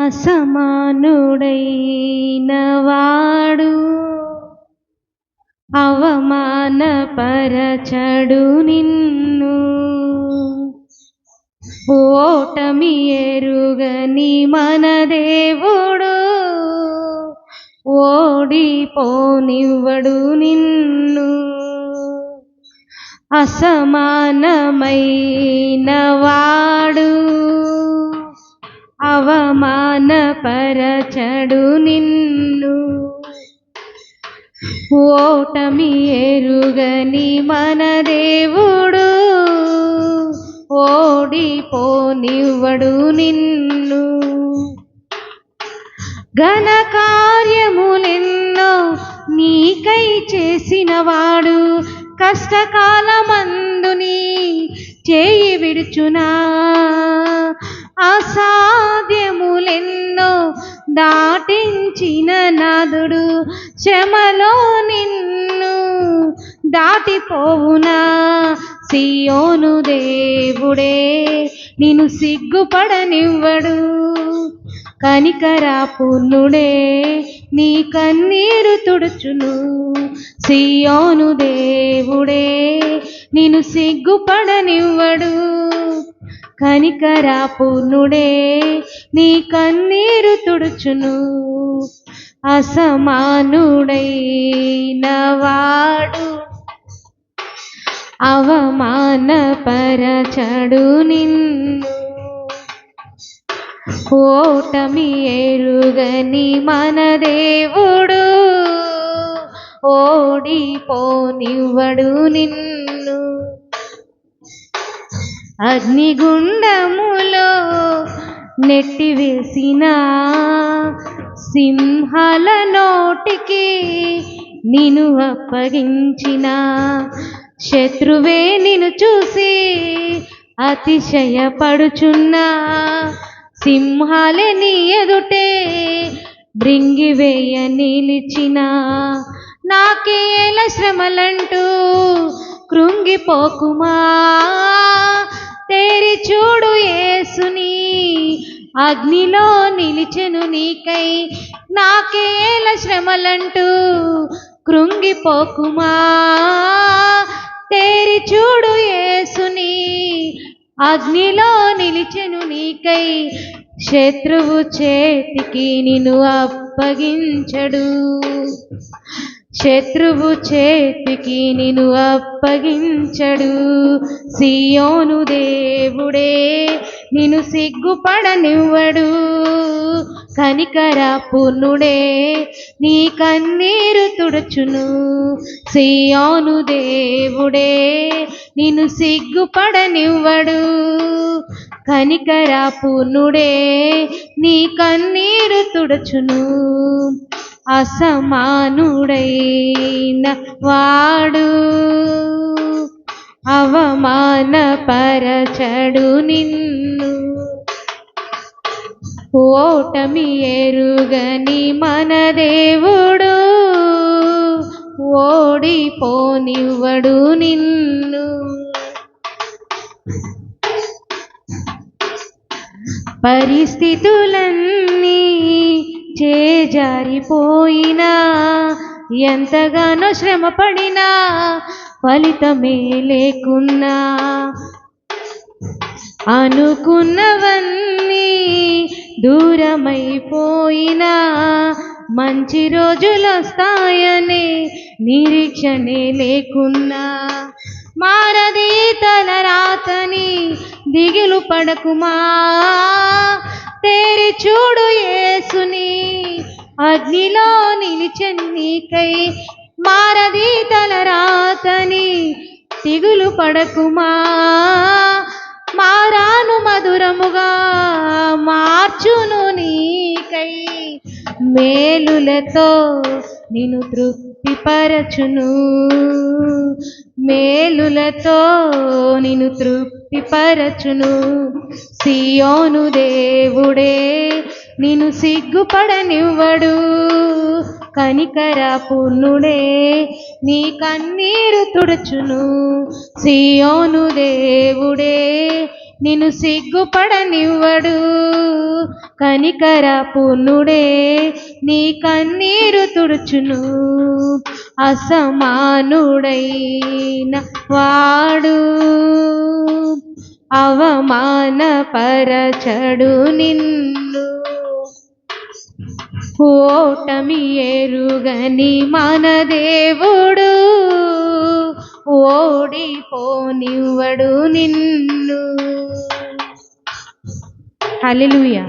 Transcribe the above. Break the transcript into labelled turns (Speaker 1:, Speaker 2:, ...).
Speaker 1: అసమానుడైన వాడు అవమానపరచడు నిన్ను. ఓటమి ఎరుగని మన దేవుడు ఓడిపోనివ్వడు నిన్ను. అసమానమైన వాడు అవమానపరచడు నిన్ను. ఓటమి ఎరుగని మన దేవుడు ఓడిపోనివ్వడు నిన్ను. ఘన కార్యములెన్నో నీకై చేసినవాడు కష్టకాలమందు నీ చేయి విడుచునా. అసాధ్యములెన్నో దాటించిన నాదుడు శ్రమలో నిన్ను దాటిపోవునా. సియోను దేవుడే నిన్ను సిగ్గుపడనివ్వడు. కనికరాపూర్ణుడే నీ కన్నీరు తుడుచును. సియోను దేవుడే నిన్ను సిగ్గుపడనివ్వడు. కనికరాపూర్ణుడే నీ కన్నీరు తుడుచును. అసమానుడైన వాడు అవమానపరచడు నిన్ను. ఓటమి ఎరుగని మన దేవుడు ఓడిపోనివ్వడు నిన్ను. అగ్నిగుండములో నెట్టివేసిన సింహాల నోటికి నిన్ను అప్పగించిన శత్రువే నిన్ను చూసి అతిశయపడుచున్నా. సింహాలే నీ ఎదుటే బ్రింగివేయ నిలిచిన. నాకేల శ్రమలంటూ కృంగిపోకుమా. తేరి చూడు యేసుని అగ్నిలో నిలిచెను నీకై. నాకేల శ్రమలంటూ కృంగిపోకుమా. తేరి చూడు యేసుని అగ్నిలో నిలిచెను నీకై. శత్రువు చేతికి నిన్ను అప్పగించడు. శత్రువు చేతికి నిన్ను అప్పగించడు. సియోను దేవుడే నిన్ను సిగ్గుపడనివ్వడు. కనికరాపూర్ణుడే నీ కన్నీరు తుడుచును. సియోను దేవుడే నిన్ను సిగ్గుపడనివ్వడు. కనికరాపూర్ణుడే నీ కన్నీరు తుడుచును. అసమానుడైన వాడు అవమానపరచడు నిన్ను. ఓటమి ఎరుగని మన దేవుడు ఓడిపోనివ్వడు నిన్ను. పరిస్థితులన్నీ చేజారిపోయినా ఎంతగానో శ్రమపడినా ఫలితమే లేకున్నా. అనుకున్నవన్నీ దూరమైపోయినా మంచి రోజులు వస్తాయనే నిరీక్షణే లేకున్నా. మారది తలరాతని దిగులు పడకుమా. తేరి చూడు యేసుని అగ్నిలో నిలిచెను నీకై. మారది తలరాతని దిగులు పడకుమా. మారాను మధురముగా మార్చును నీకై. మేలులతో నిన్ను తృప్తిపరచును. మేలులతో నిన్ను తృప్తిపరచును. సియోను దేవుడే నిన్ను సిగ్గుపడనివ్వడు. కనికరాపూర్ణుడే నీ కన్నీరు తుడుచును. సియోను దేవుడే నిన్ను సిగ్గుపడనివ్వడు. కనికర పూర్ణుడే నీ కన్నీరు తుడుచును. అసమానుడైన వాడు అవమానపరచడు నిన్ను. ఓటమి ఎరుగని మన దేవుడు ఓడిపోనివ్వడు నిన్ను. హల్లెలూయా.